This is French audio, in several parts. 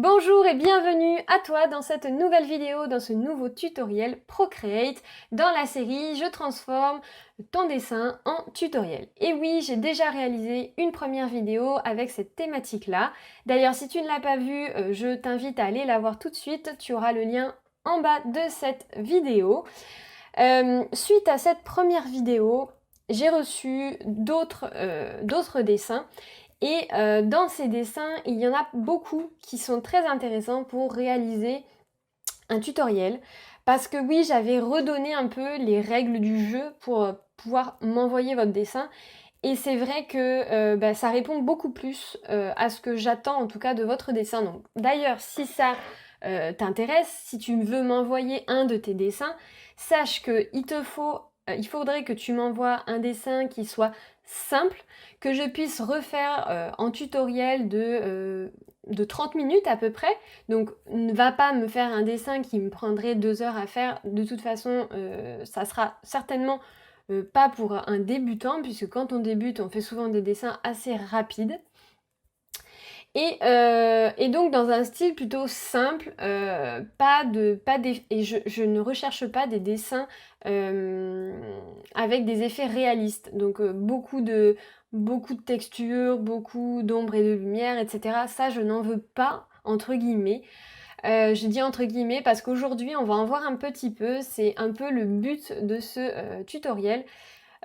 Bonjour et bienvenue à toi dans cette nouvelle vidéo, dans ce nouveau tutoriel Procreate dans la série Je transforme ton dessin en tutoriel. Et oui, j'ai déjà réalisé une première vidéo avec cette thématique-là. D'ailleurs, si tu ne l'as pas vue, je t'invite à aller la voir tout de suite. Tu auras le lien en bas de cette vidéo. Suite à cette première vidéo, j'ai reçu d'autres dessins. Et dans ces dessins, il y en a beaucoup qui sont très intéressants pour réaliser un tutoriel. Parce que oui, j'avais redonné un peu les règles du jeu pour pouvoir m'envoyer votre dessin. Et c'est vrai que ça répond beaucoup plus à ce que j'attends en tout cas de votre dessin. Donc d'ailleurs, si ça t'intéresse, si tu veux m'envoyer un de tes dessins, sache il faudrait que tu m'envoies un dessin qui soit simple, que je puisse refaire en tutoriel de 30 minutes à peu près. Donc ne va pas me faire un dessin qui me prendrait 2 heures à faire. De toute façon, ça sera certainement pas pour un débutant, puisque quand on débute, on fait souvent des dessins assez rapides. Et donc dans un style plutôt simple, et je ne recherche pas des dessins avec des effets réalistes. Donc beaucoup de textures, beaucoup d'ombre et de lumière, etc. Ça, je n'en veux pas, entre guillemets. Je dis entre guillemets parce qu'aujourd'hui, on va en voir un petit peu. C'est un peu le but de ce tutoriel.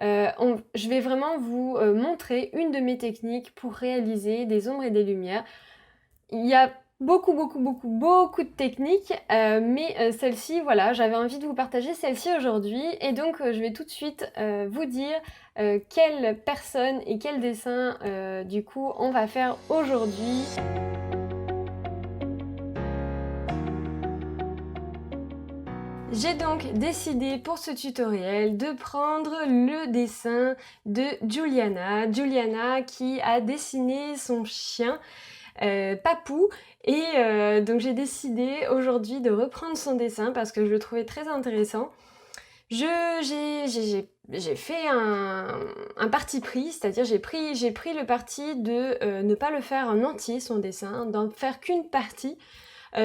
Je vais vraiment vous montrer une de mes techniques pour réaliser des ombres et des lumières. Il y a beaucoup de techniques, mais celle-ci, voilà, j'avais envie de vous partager celle-ci aujourd'hui, et donc je vais tout de suite vous dire quelle personne et quel dessin du coup on va faire aujourd'hui. J'ai donc décidé pour ce tutoriel de prendre le dessin de Juliana. Juliana qui a dessiné son chien Papou, et donc j'ai décidé aujourd'hui de reprendre son dessin parce que je le trouvais très intéressant. J'ai fait un parti pris, c'est-à-dire j'ai pris le parti de ne pas le faire en entier son dessin, d'en faire qu'une partie.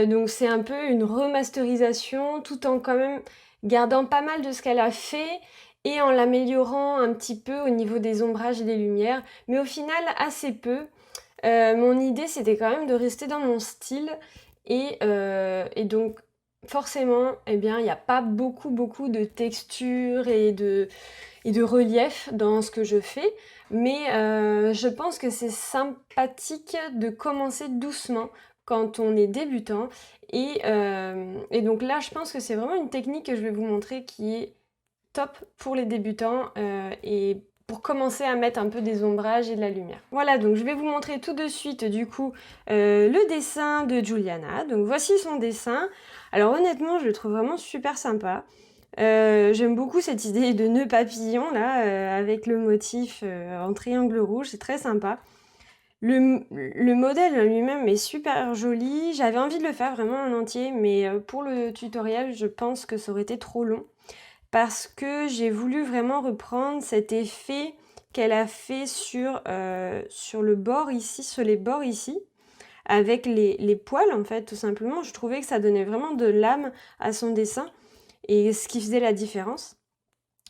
Donc c'est un peu une remasterisation tout en quand même gardant pas mal de ce qu'elle a fait et en l'améliorant un petit peu au niveau des ombrages et des lumières, mais au final assez peu. Mon idée c'était quand même de rester dans mon style et donc forcément eh bien il n'y a pas beaucoup de texture et de relief dans ce que je fais, mais je pense que c'est sympathique de commencer doucement quand on est débutant, et donc là je pense que c'est vraiment une technique que je vais vous montrer qui est top pour les débutants et pour commencer à mettre un peu des ombrages et de la lumière. Voilà, donc je vais vous montrer tout de suite du coup le dessin de Juliana. Donc voici son dessin. Alors honnêtement, je le trouve vraiment super sympa. J'aime beaucoup cette idée de nœud papillon là, avec le motif en triangle rouge, c'est très sympa. Le modèle lui-même est super joli. J'avais envie de le faire vraiment en entier, mais pour le tutoriel, je pense que ça aurait été trop long. Parce que j'ai voulu vraiment reprendre cet effet qu'elle a fait sur le bord ici, sur les bords ici, avec les poils en fait, tout simplement. Je trouvais que ça donnait vraiment de l'âme à son dessin et ce qui faisait la différence.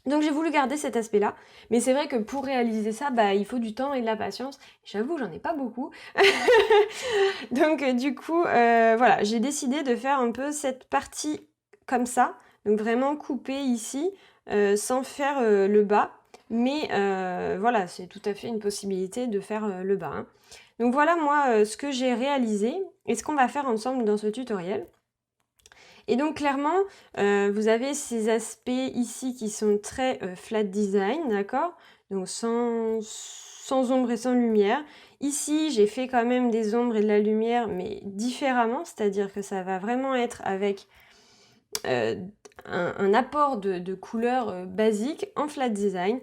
Donc j'ai voulu garder cet aspect-là, mais c'est vrai que pour réaliser ça, il faut du temps et de la patience. J'avoue, j'en ai pas beaucoup. Donc du coup, voilà, j'ai décidé de faire un peu cette partie comme ça, donc vraiment couper ici, sans faire le bas. Mais voilà, c'est tout à fait une possibilité de faire le bas, hein. Donc voilà moi ce que j'ai réalisé et ce qu'on va faire ensemble dans ce tutoriel. Et donc clairement, vous avez ces aspects ici qui sont très flat design, d'accord? Donc sans ombre et sans lumière. Ici, j'ai fait quand même des ombres et de la lumière, mais différemment, c'est-à-dire que ça va vraiment être avec un apport de couleurs basiques en flat design.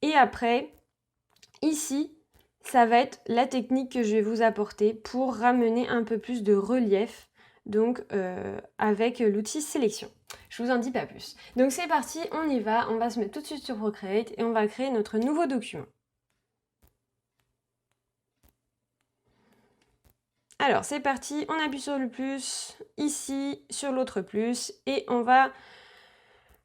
Et après, ici, ça va être la technique que je vais vous apporter pour ramener un peu plus de relief, donc avec l'outil sélection. Je vous en dis pas plus. Donc c'est parti, on y va, on va se mettre tout de suite sur Procreate et on va créer notre nouveau document. Alors, c'est parti, on appuie sur le plus, ici, sur l'autre plus, et on va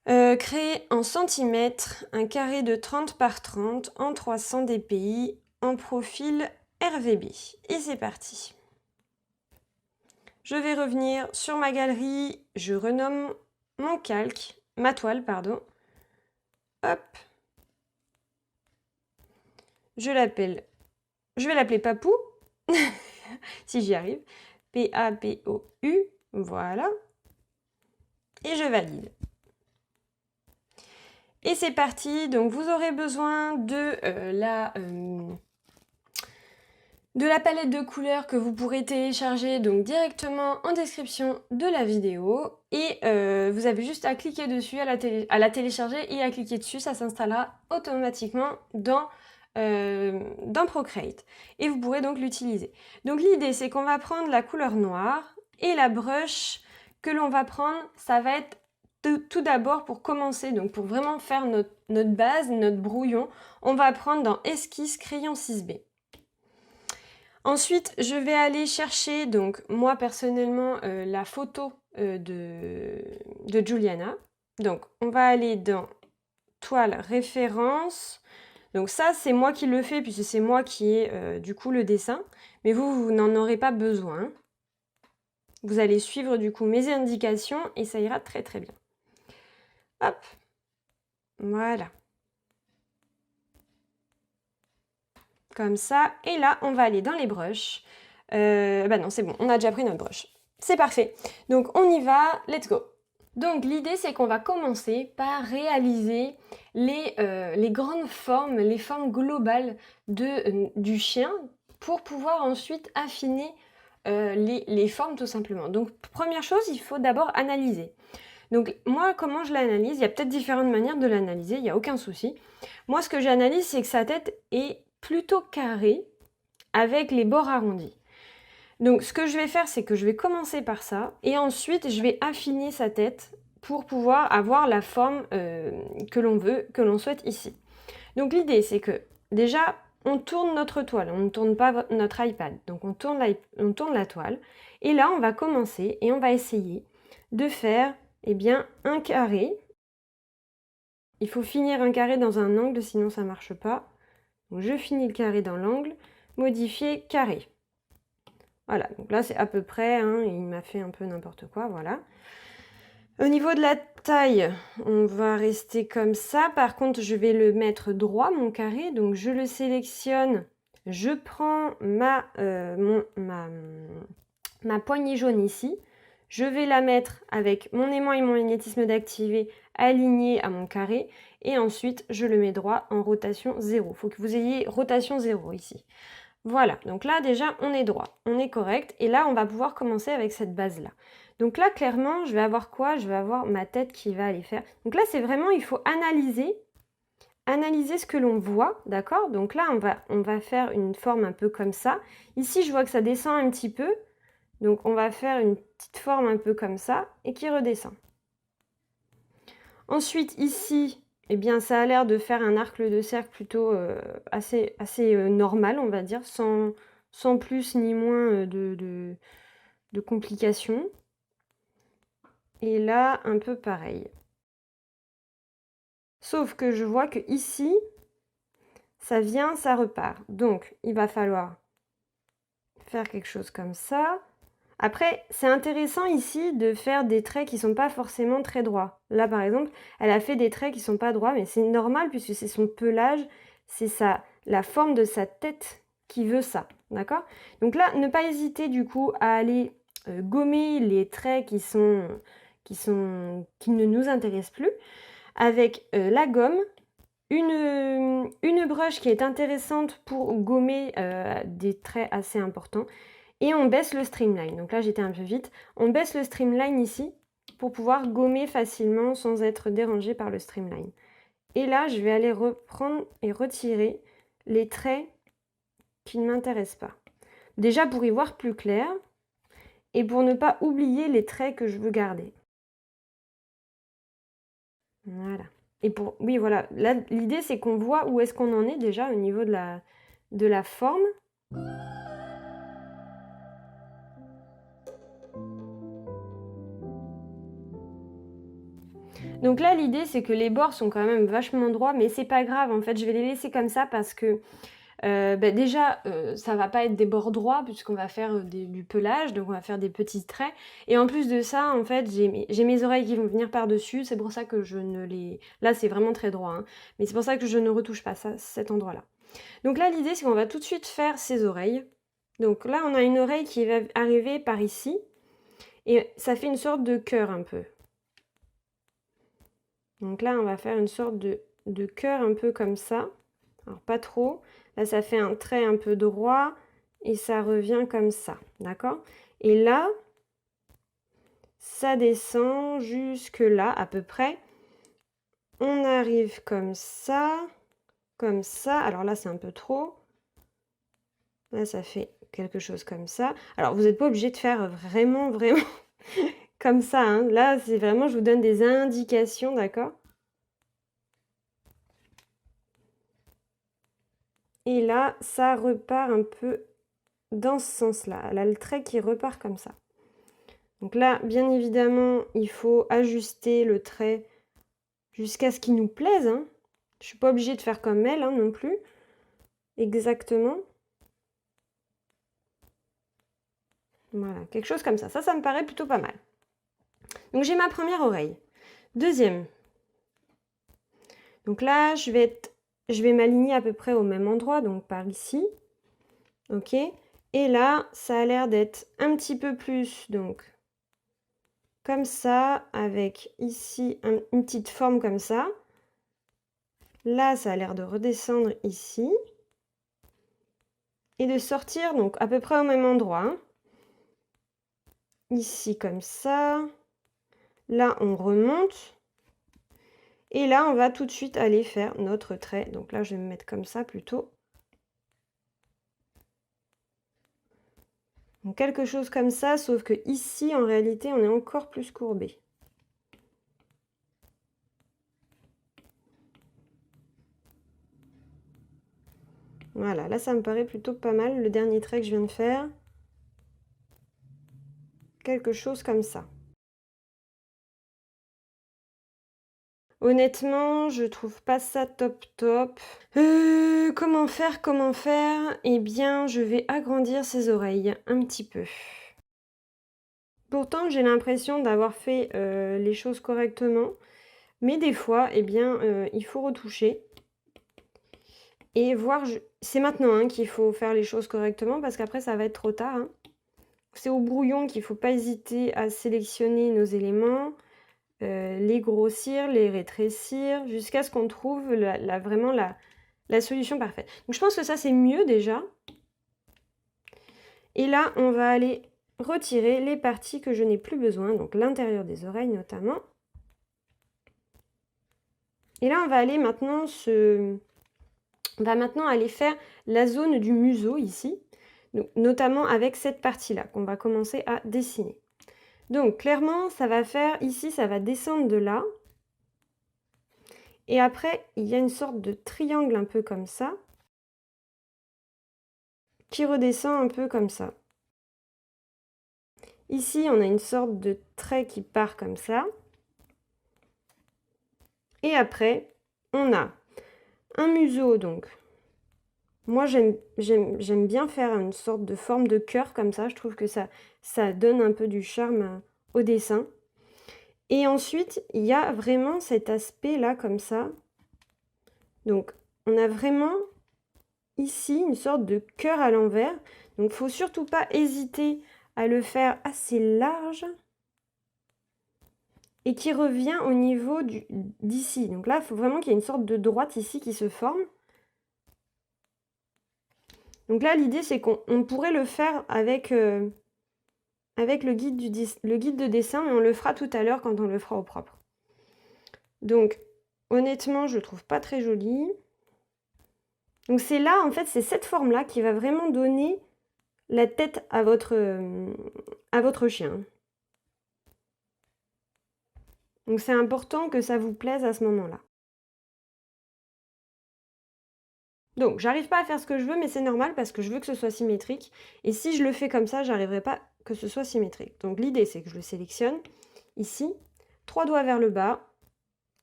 créer en centimètres un carré de 30 par 30 en 300 dpi en profil RVB. Et c'est parti. Je vais revenir sur ma galerie, je renomme mon calque, ma toile, pardon. Hop. Je vais l'appeler Papou, si j'y arrive. P-A-P-O-U, voilà. Et je valide. Et c'est parti, donc vous aurez besoin de la palette de couleurs que vous pourrez télécharger donc directement en description de la vidéo. Et vous avez juste à cliquer dessus, à la télécharger et à cliquer dessus, ça s'installera automatiquement dans Procreate. Et vous pourrez donc l'utiliser. Donc l'idée c'est qu'on va prendre la couleur noire et la brush que l'on va prendre, ça va être tout d'abord pour commencer, donc pour vraiment faire notre base, notre brouillon, on va prendre dans Esquisse Crayon 6B. Ensuite, je vais aller chercher, donc moi personnellement, la photo de Juliana. Donc, on va aller dans Toile référence. Donc ça, c'est moi qui le fais, puisque c'est moi qui ai du coup le dessin. Mais vous n'en aurez pas besoin. Vous allez suivre du coup mes indications et ça ira très très bien. Hop, voilà. Comme ça, et là, on va aller dans les brushes. Bah non, c'est bon, on a déjà pris notre brush. C'est parfait. Donc, on y va, let's go. Donc, l'idée, c'est qu'on va commencer par réaliser les grandes formes, les formes globales du chien pour pouvoir ensuite affiner les formes tout simplement. Donc, première chose, il faut d'abord analyser. Donc moi, comment je l'analyse? Il y a peut-être différentes manières de l'analyser, il n'y a aucun souci. Moi, ce que j'analyse, c'est que sa tête est plutôt carrée avec les bords arrondis. Donc ce que je vais faire, c'est que je vais commencer par ça et ensuite je vais affiner sa tête pour pouvoir avoir la forme que l'on veut, que l'on souhaite ici. Donc l'idée, c'est que déjà, on tourne notre toile, on ne tourne pas notre iPad. Donc on tourne la toile et là, on va commencer et on va essayer de faire un carré. Il faut finir un carré dans un angle, sinon ça ne marche pas. Donc je finis le carré dans l'angle, modifier carré. Voilà, donc là c'est à peu près, hein, il m'a fait un peu n'importe quoi, voilà. Au niveau de la taille, on va rester comme ça. Par contre, je vais le mettre droit, mon carré. Donc je le sélectionne, je prends ma poignée jaune ici. Je vais la mettre avec mon aimant et mon magnétisme d'activer aligné à mon carré. Et ensuite, je le mets droit en rotation 0. Il faut que vous ayez rotation 0 ici. Voilà, donc là déjà, on est droit, on est correct. Et là, on va pouvoir commencer avec cette base-là. Donc là, clairement, je vais avoir quoi? Je vais avoir ma tête qui va aller faire. Donc là, c'est vraiment, il faut analyser ce que l'on voit, d'accord? Donc là, on va faire une forme un peu comme ça. Ici, je vois que ça descend un petit peu. Donc on va faire une petite forme un peu comme ça et qui redescend. Ensuite ici, eh bien ça a l'air de faire un arc de cercle plutôt assez normal, on va dire, sans plus ni moins de complications. Et là, un peu pareil. Sauf que je vois que ici, ça vient, ça repart. Donc il va falloir faire quelque chose comme ça. Après, c'est intéressant ici de faire des traits qui ne sont pas forcément très droits. Là, par exemple, elle a fait des traits qui ne sont pas droits, mais c'est normal puisque c'est son pelage, c'est la forme de sa tête qui veut ça, d'accord? Donc là, ne pas hésiter du coup à aller gommer les traits qui ne nous intéressent plus avec la gomme, une brush qui est intéressante pour gommer des traits assez importants. Et on baisse le streamline. Donc là, j'étais un peu vite. On baisse le streamline ici pour pouvoir gommer facilement sans être dérangé par le streamline. Et là, je vais aller reprendre et retirer les traits qui ne m'intéressent pas. Déjà pour y voir plus clair et pour ne pas oublier les traits que je veux garder. Voilà. Et oui, voilà. Là, l'idée, c'est qu'on voit où est-ce qu'on en est déjà au niveau de la forme. Donc là, l'idée, c'est que les bords sont quand même vachement droits, mais c'est pas grave, en fait, je vais les laisser comme ça parce que déjà, ça va pas être des bords droits puisqu'on va faire du pelage, donc on va faire des petits traits. Et en plus de ça, en fait, j'ai mes oreilles qui vont venir par-dessus, c'est pour ça que je ne les... Là, c'est vraiment très droit, hein, mais c'est pour ça que je ne retouche pas ça, cet endroit-là. Donc là, l'idée, c'est qu'on va tout de suite faire ses oreilles. Donc là, on a une oreille qui va arriver par ici, et ça fait une sorte de cœur un peu. Donc là, on va faire une sorte de cœur un peu comme ça. Alors pas trop. Là, ça fait un trait un peu droit et ça revient comme ça, d'accord? Et là, ça descend jusque là à peu près. On arrive comme ça, comme ça. Alors là, c'est un peu trop. Là, ça fait quelque chose comme ça. Alors, vous n'êtes pas obligé de faire vraiment, vraiment comme ça, hein. Là, c'est vraiment, je vous donne des indications, d'accord? Et là, ça repart un peu dans ce sens-là. Là, le trait qui repart comme ça. Donc là, bien évidemment, il faut ajuster le trait jusqu'à ce qu'il nous plaise, hein. Je ne suis pas obligée de faire comme elle, hein, non plus. Exactement. Voilà, quelque chose comme ça. Ça me paraît plutôt pas mal. Donc j'ai ma première oreille. Deuxième. Donc là, je vais m'aligner à peu près au même endroit, donc par ici. Ok. Et là, ça a l'air d'être un petit peu plus, donc comme ça, avec ici une petite forme comme ça. Là, ça a l'air de redescendre ici. Et de sortir, donc à peu près au même endroit, hein. Ici, comme ça. Là, on remonte. Et là, on va tout de suite aller faire notre trait. Donc là, je vais me mettre comme ça plutôt. Donc quelque chose comme ça, sauf que ici, en réalité, on est encore plus courbé. Voilà, là, ça me paraît plutôt pas mal, le dernier trait que je viens de faire. Quelque chose comme ça. Honnêtement, je trouve pas ça top top. Comment faire? Eh bien, je vais agrandir ses oreilles un petit peu. Pourtant, j'ai l'impression d'avoir fait les choses correctement. Mais des fois, eh bien, il faut retoucher. Et voir... C'est maintenant, hein, qu'il faut faire les choses correctement parce qu'après, ça va être trop tard, hein. C'est au brouillon qu'il ne faut pas hésiter à sélectionner nos éléments, les grossir, les rétrécir, jusqu'à ce qu'on trouve vraiment la solution parfaite. Donc je pense que ça, c'est mieux déjà. Et là, on va aller retirer les parties que je n'ai plus besoin, donc l'intérieur des oreilles notamment. Et là, on va aller maintenant aller faire la zone du museau ici, donc, notamment avec cette partie-là qu'on va commencer à dessiner. Donc clairement, ça va faire ici, ça va descendre de là. Et après, il y a une sorte de triangle un peu comme ça, qui redescend un peu comme ça. Ici, on a une sorte de trait qui part comme ça. Et après, on a un museau, donc. Moi, j'aime bien faire une sorte de forme de cœur comme ça. Je trouve que ça donne un peu du charme au dessin. Et ensuite, il y a vraiment cet aspect-là comme ça. Donc, on a vraiment ici une sorte de cœur à l'envers. Donc, il ne faut surtout pas hésiter à le faire assez large et qui revient au niveau d'ici. Donc là, il faut vraiment qu'il y ait une sorte de droite ici qui se forme. Donc là, l'idée, c'est qu'on pourrait le faire avec le guide de dessin, mais on le fera tout à l'heure quand on le fera au propre. Donc, honnêtement, je ne trouve pas très joli. Donc c'est là, en fait, c'est cette forme-là qui va vraiment donner la tête à votre chien. Donc c'est important que ça vous plaise à ce moment-là. Donc j'arrive pas à faire ce que je veux, mais c'est normal parce que je veux que ce soit symétrique. Et si je le fais comme ça, j'arriverai pas que ce soit symétrique. Donc l'idée, c'est que je le sélectionne ici, 3 doigts vers le bas,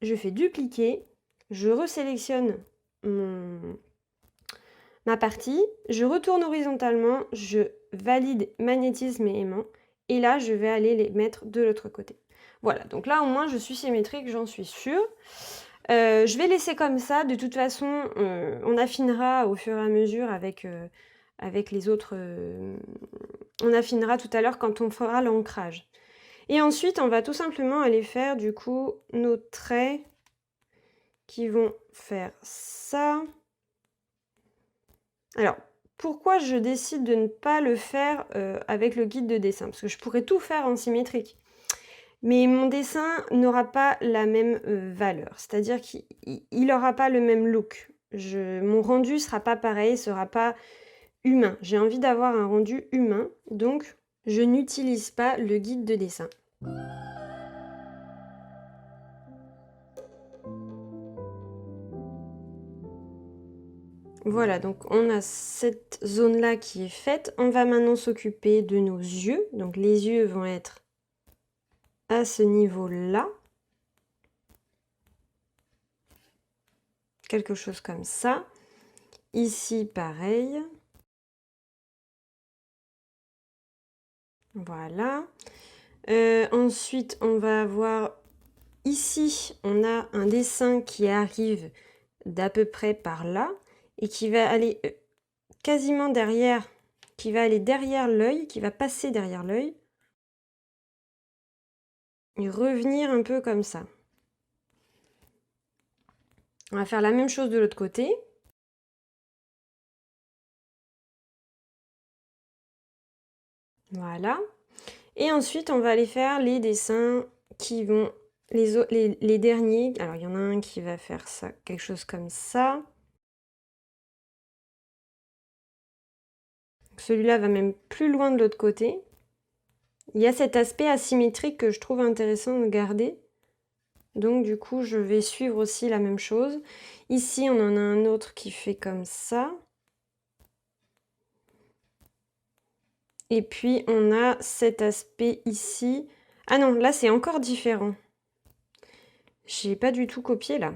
je fais dupliquer, je resélectionne ma partie, je retourne horizontalement, je valide magnétisme et aimant, et là je vais aller les mettre de l'autre côté. Voilà, donc là au moins je suis symétrique, j'en suis sûre. Je vais laisser comme ça, de toute façon on affinera au fur et à mesure avec les autres, on affinera tout à l'heure quand on fera l'ancrage. Et ensuite on va tout simplement aller faire du coup nos traits qui vont faire ça. Alors, pourquoi je décide de ne pas le faire avec le guide de dessin? Parce que je pourrais tout faire en symétrique. Mais mon dessin n'aura pas la même valeur. C'est-à-dire qu'il n'aura pas le même look. Mon rendu ne sera pas pareil, ne sera pas humain. J'ai envie d'avoir un rendu humain, donc je n'utilise pas le guide de dessin. Voilà, donc on a cette zone-là qui est faite. On va maintenant s'occuper de nos yeux. Donc les yeux vont être à ce niveau-là. Quelque chose comme ça. Ici, pareil. Voilà. Ensuite, on va avoir ici, on a un dessin qui arrive d'à peu près par là et qui va aller quasiment derrière, qui va aller derrière l'œil, qui va passer derrière l'œil et revenir un peu comme ça. On va faire la même chose de l'autre côté. Voilà. Et ensuite, on va aller faire les dessins qui vont... Les derniers. Alors, il y en a un qui va faire ça, quelque chose comme ça. Celui-là va même plus loin de l'autre côté. Il y a cet aspect asymétrique que je trouve intéressant de garder. Donc, du coup, je vais suivre aussi la même chose. Ici, on en a un autre qui fait comme ça. Et puis, on a cet aspect ici. Ah non, là, c'est encore différent. J'ai pas du tout copié, là.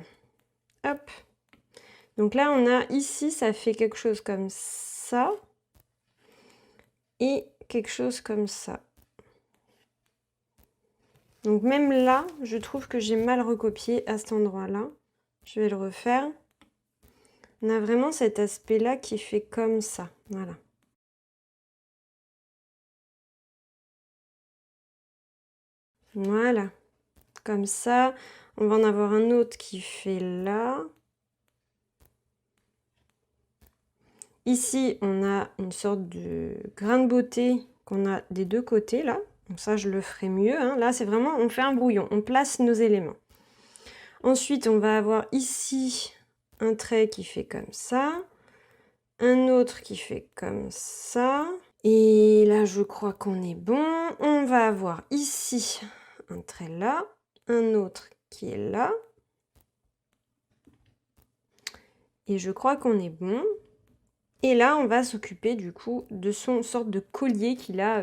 Hop. Donc là, on a ici, ça fait quelque chose comme ça. Et quelque chose comme ça. Donc même là, je trouve que j'ai mal recopié à cet endroit-là. Je vais le refaire. On a vraiment cet aspect-là qui fait comme ça. Voilà. Voilà. Comme ça. On va en avoir un autre qui fait là. Ici, on a une sorte de grain de beauté qu'on a des deux côtés, là. Donc ça, je le ferai mieux. Hein. Là, c'est vraiment, on fait un brouillon. On place nos éléments. Ensuite, on va avoir ici un trait qui fait comme ça. Un autre qui fait comme ça. Et là, je crois qu'on est bon. On va avoir ici un trait là. Un autre qui est là. Et je crois qu'on est bon. Et là, on va s'occuper du coup de son sorte de collier qu'il a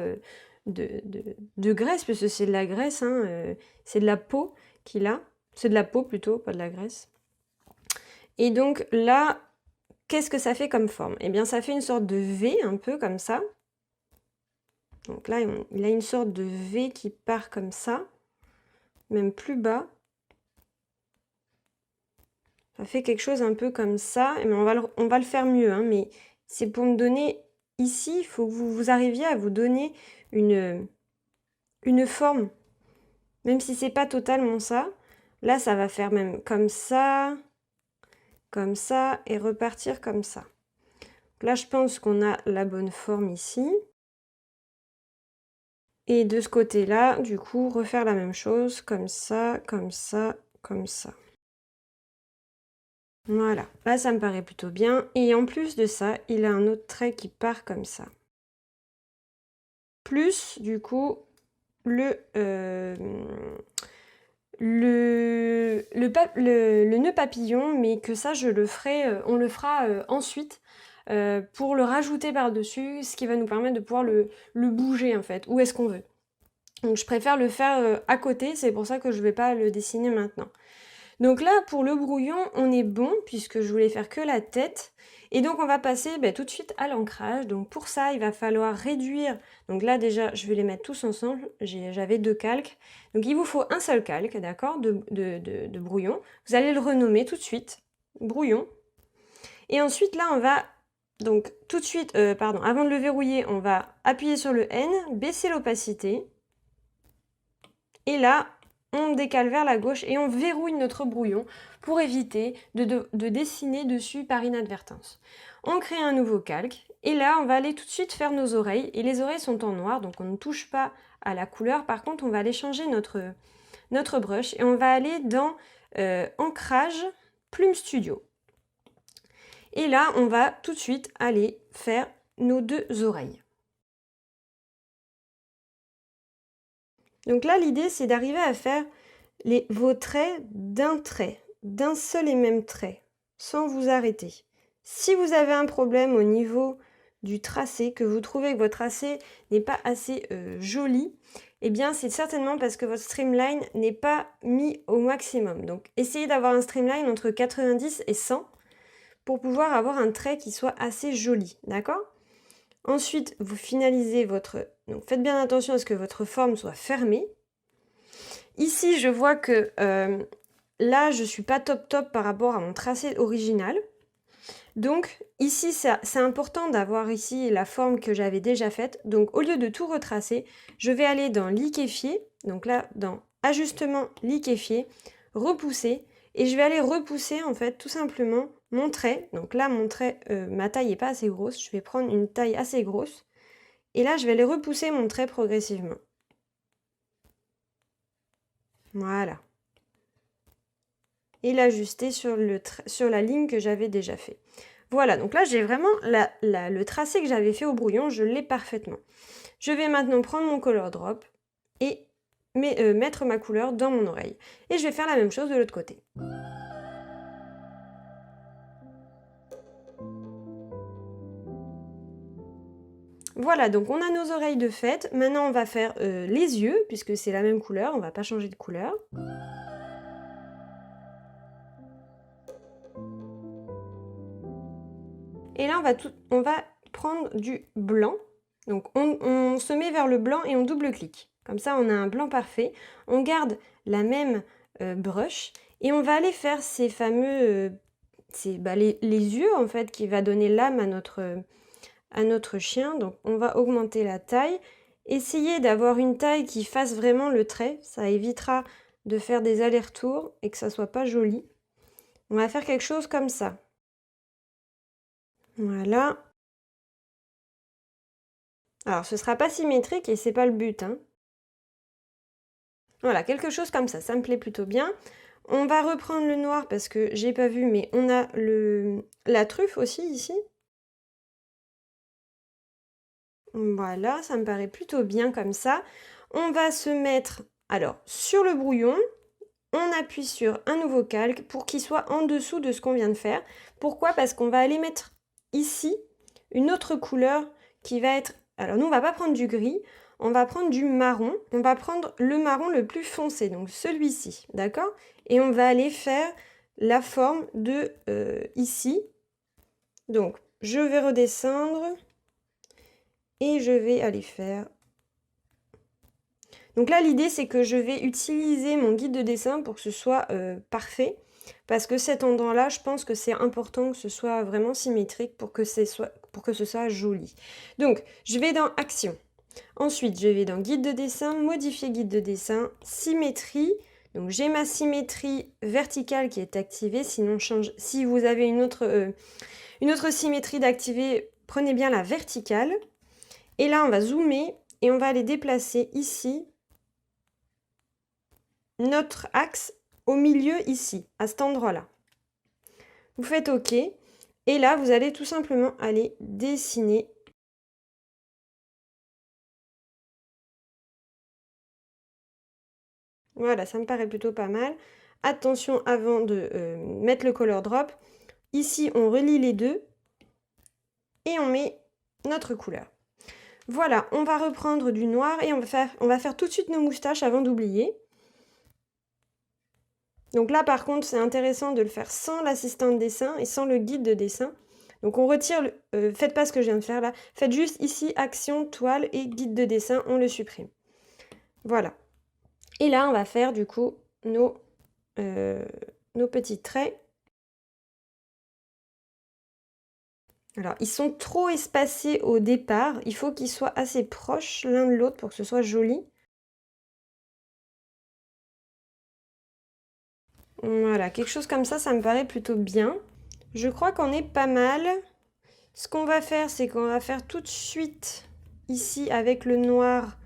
de graisse, parce que c'est de la graisse, hein, c'est de la peau qu'il a. C'est de la peau plutôt, pas de la graisse. Et donc là, qu'est-ce que ça fait comme forme? Eh bien, ça fait une sorte de V, un peu comme ça. Donc là, il a une sorte de V qui part comme ça, même plus bas. Ça fait quelque chose un peu comme ça. Mais on va le faire mieux, hein, mais c'est pour me donner... Ici, il faut que vous arriviez à vous donner une forme. Même si c'est pas totalement ça. Là, ça va faire même comme ça, et repartir comme ça. Là, je pense qu'on a la bonne forme ici. Et de ce côté-là, du coup, refaire la même chose, comme ça, comme ça, comme ça. Voilà, là, ça me paraît plutôt bien. Et en plus de ça, il a un autre trait qui part comme ça. Plus, du coup, le nœud papillon, mais que ça, on le fera ensuite pour le rajouter par-dessus, ce qui va nous permettre de pouvoir le bouger, en fait, où est-ce qu'on veut. Donc, je préfère le faire à côté, c'est pour ça que je ne vais pas le dessiner maintenant. Donc là, pour le brouillon, on est bon, puisque je voulais faire que la tête. Et donc, on va passer tout de suite à l'ancrage. Donc pour ça, il va falloir réduire. Donc là, déjà, je vais les mettre tous ensemble. J'avais 2 calques. Donc il vous faut un seul calque, d'accord, de brouillon. Vous allez le renommer tout de suite, brouillon. Et ensuite, là, on va... Donc tout de suite, avant de le verrouiller, on va appuyer sur le N, baisser l'opacité. Et là, on décale vers la gauche et on verrouille notre brouillon pour éviter de dessiner dessus par inadvertance. On crée un nouveau calque et là, on va aller tout de suite faire nos oreilles. Et les oreilles sont en noir, donc on ne touche pas à la couleur. Par contre, on va aller changer notre brush et on va aller dans Ancrage, Plume Studio. Et là, on va tout de suite aller faire nos 2 oreilles. Donc là, l'idée, c'est d'arriver à faire vos traits d'un seul et même trait, sans vous arrêter. Si vous avez un problème au niveau du tracé, que vous trouvez que votre tracé n'est pas assez joli, eh bien c'est certainement parce que votre streamline n'est pas mis au maximum. Donc essayez d'avoir un streamline entre 90 et 100 pour pouvoir avoir un trait qui soit assez joli, d'accord? Ensuite, vous finalisez votre... Donc faites bien attention à ce que votre forme soit fermée. Ici, je vois que là, je ne suis pas top par rapport à mon tracé original. Donc ici, c'est important d'avoir ici la forme que j'avais déjà faite. Donc au lieu de tout retracer, je vais aller dans liquéfier. Donc là, dans ajustement liquéfier, repousser. Et je vais aller repousser en fait tout simplement mon trait. Donc là, mon trait, ma taille n'est pas assez grosse. Je vais prendre une taille assez grosse. Et là, je vais aller repousser mon trait progressivement. Voilà. Et l'ajuster sur la ligne que j'avais déjà fait. Voilà, donc là, j'ai vraiment le tracé que j'avais fait au brouillon, je l'ai parfaitement. Je vais maintenant prendre mon color drop et mettre ma couleur dans mon oreille. Et je vais faire la même chose de l'autre côté. Voilà, donc on a nos oreilles de fête. Maintenant, on va faire les yeux, puisque c'est la même couleur, on ne va pas changer de couleur. Et là, on va prendre du blanc. Donc, on se met vers le blanc et on double-clique. Comme ça, on a un blanc parfait. On garde la même brush et on va aller faire ces fameux... les yeux, en fait, qui va donner l'âme à notre chien. Donc, on va augmenter la taille. Essayez d'avoir une taille qui fasse vraiment le trait. Ça évitera de faire des allers-retours et que ça soit pas joli. On va faire quelque chose comme ça. Voilà. Alors, ce sera pas symétrique et c'est pas le but, hein. Voilà, quelque chose comme ça me plaît plutôt bien. On va reprendre le noir parce que j'ai pas vu, mais on a la truffe aussi ici. Voilà, ça me paraît plutôt bien comme ça. On va se mettre, alors, sur le brouillon, on appuie sur un nouveau calque pour qu'il soit en dessous de ce qu'on vient de faire. Pourquoi? Parce qu'on va aller mettre ici une autre couleur qui va être... Alors nous, on va pas prendre du gris, on va prendre du marron. On va prendre le marron le plus foncé, donc celui-ci, d'accord? Et on va aller faire la forme de ici. Donc, je vais redescendre et je vais aller faire... Donc là, l'idée, c'est que je vais utiliser mon guide de dessin pour que ce soit parfait. Parce que cet endroit-là, je pense que c'est important que ce soit vraiment symétrique pour que ce soit joli. Donc, je vais dans Action. Ensuite, je vais dans Guide de dessin, Modifier guide de dessin, Symétrie. Donc, j'ai ma symétrie verticale qui est activée. Sinon, si vous avez une autre symétrie d'activer, prenez bien la verticale. Et là, on va zoomer et on va aller déplacer ici notre axe au milieu ici, à cet endroit-là. Vous faites OK. Et là, vous allez tout simplement aller dessiner. Voilà, ça me paraît plutôt pas mal. Attention avant de mettre le color drop. Ici, on relie les deux et on met notre couleur. Voilà, on va reprendre du noir et on va faire tout de suite nos moustaches avant d'oublier. Donc là, par contre, c'est intéressant de le faire sans l'assistant de dessin et sans le guide de dessin. Donc on retire, faites pas ce que je viens de faire là, faites juste ici action, toile et guide de dessin, on le supprime. Voilà. Et là, on va faire du coup nos petits traits. Alors, ils sont trop espacés au départ, il faut qu'ils soient assez proches l'un de l'autre pour que ce soit joli. Voilà, quelque chose comme ça me paraît plutôt bien. Je crois qu'on est pas mal. Ce qu'on va faire, c'est qu'on va faire tout de suite ici avec le noir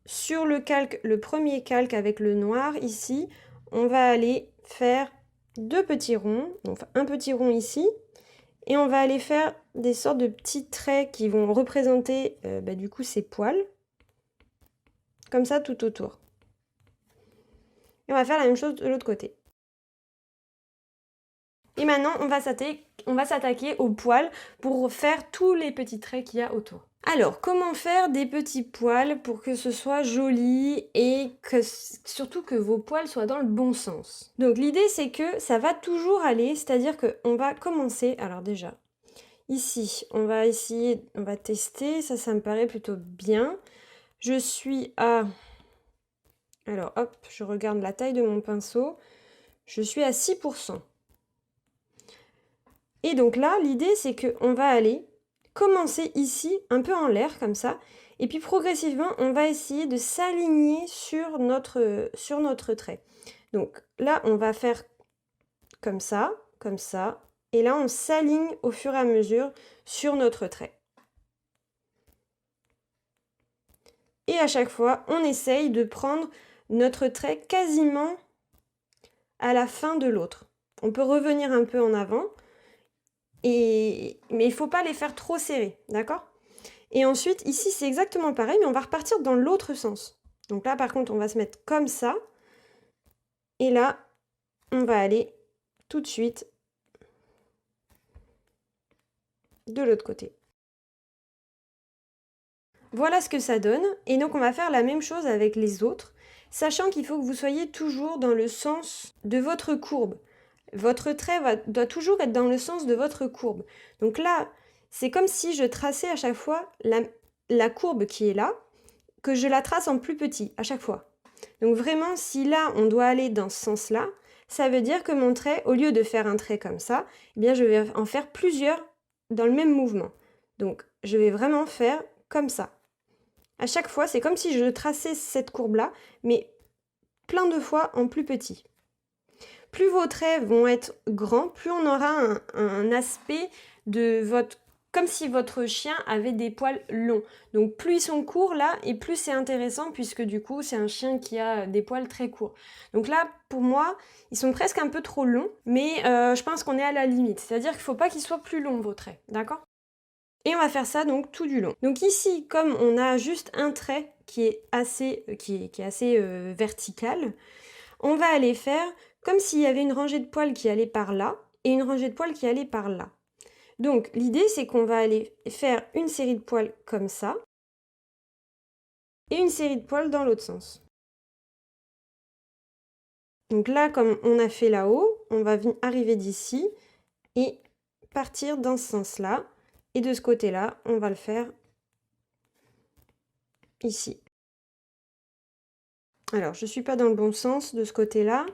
sur le calque, le premier calque avec le noir ici. On va aller faire deux petits ronds, donc un petit rond ici. Et on va aller faire des sortes de petits traits qui vont représenter du coup ces poils. Comme ça tout autour. Et on va faire la même chose de l'autre côté. Et maintenant, on va s'attaquer aux poils pour faire tous les petits traits qu'il y a autour. Alors, comment faire des petits poils pour que ce soit joli et que surtout que vos poils soient dans le bon sens? Donc l'idée c'est que ça va toujours aller, c'est-à-dire qu'on va commencer, alors déjà, ici, on va tester, ça me paraît plutôt bien. Je suis à... Alors hop, je regarde la taille de mon pinceau. Je suis à 6%. Et donc là, l'idée, c'est qu'on va aller commencer ici, un peu en l'air, comme ça. Et puis progressivement, on va essayer de s'aligner sur notre trait. Donc là, on va faire comme ça. Et là, on s'aligne au fur et à mesure sur notre trait. Et à chaque fois, on essaye de prendre notre trait quasiment à la fin de l'autre. On peut revenir un peu en avant. Mais il ne faut pas les faire trop serrés, d'accord? Et ensuite, ici, c'est exactement pareil, mais on va repartir dans l'autre sens. Donc là, par contre, on va se mettre comme ça. Et là, on va aller tout de suite de l'autre côté. Voilà ce que ça donne. Et donc, on va faire la même chose avec les autres, sachant qu'il faut que vous soyez toujours dans le sens de votre courbe. Votre trait doit toujours être dans le sens de votre courbe. Donc là, c'est comme si je traçais à chaque fois la courbe qui est là, que je la trace en plus petit à chaque fois. Donc vraiment, si là, on doit aller dans ce sens-là, ça veut dire que mon trait, au lieu de faire un trait comme ça, eh bien, je vais en faire plusieurs dans le même mouvement. Donc, je vais vraiment faire comme ça. À chaque fois, c'est comme si je traçais cette courbe-là, mais plein de fois en plus petit. Plus vos traits vont être grands, plus on aura un aspect de votre... comme si votre chien avait des poils longs. Donc plus ils sont courts là, et plus c'est intéressant, puisque du coup c'est un chien qui a des poils très courts. Donc là, pour moi, ils sont presque un peu trop longs, mais je pense qu'on est à la limite. C'est-à-dire qu'il ne faut pas qu'ils soient plus longs vos traits, d'accord? Et on va faire ça donc tout du long. Donc ici, comme on a juste un trait qui est assez, vertical, on va aller faire comme s'il y avait une rangée de poils qui allait par là et une rangée de poils qui allait par là. Donc l'idée c'est qu'on va aller faire une série de poils comme ça et une série de poils dans l'autre sens. Donc là, comme on a fait là-haut, on va arriver d'ici et partir dans ce sens-là. Et de ce côté-là, on va le faire ici. Alors, je ne suis pas dans le bon sens de ce côté-là.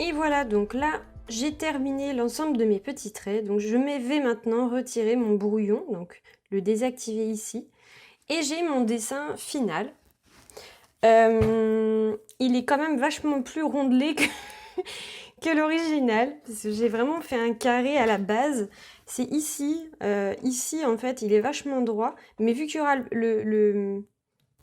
Et voilà, donc là, j'ai terminé l'ensemble de mes petits traits. Donc je vais maintenant retirer mon brouillon, donc le désactiver ici. Et j'ai mon dessin final. Il est quand même vachement plus rondelé que l'original, parce que j'ai vraiment fait un carré à la base. C'est ici, ici en fait il est vachement droit, mais vu qu'il y aura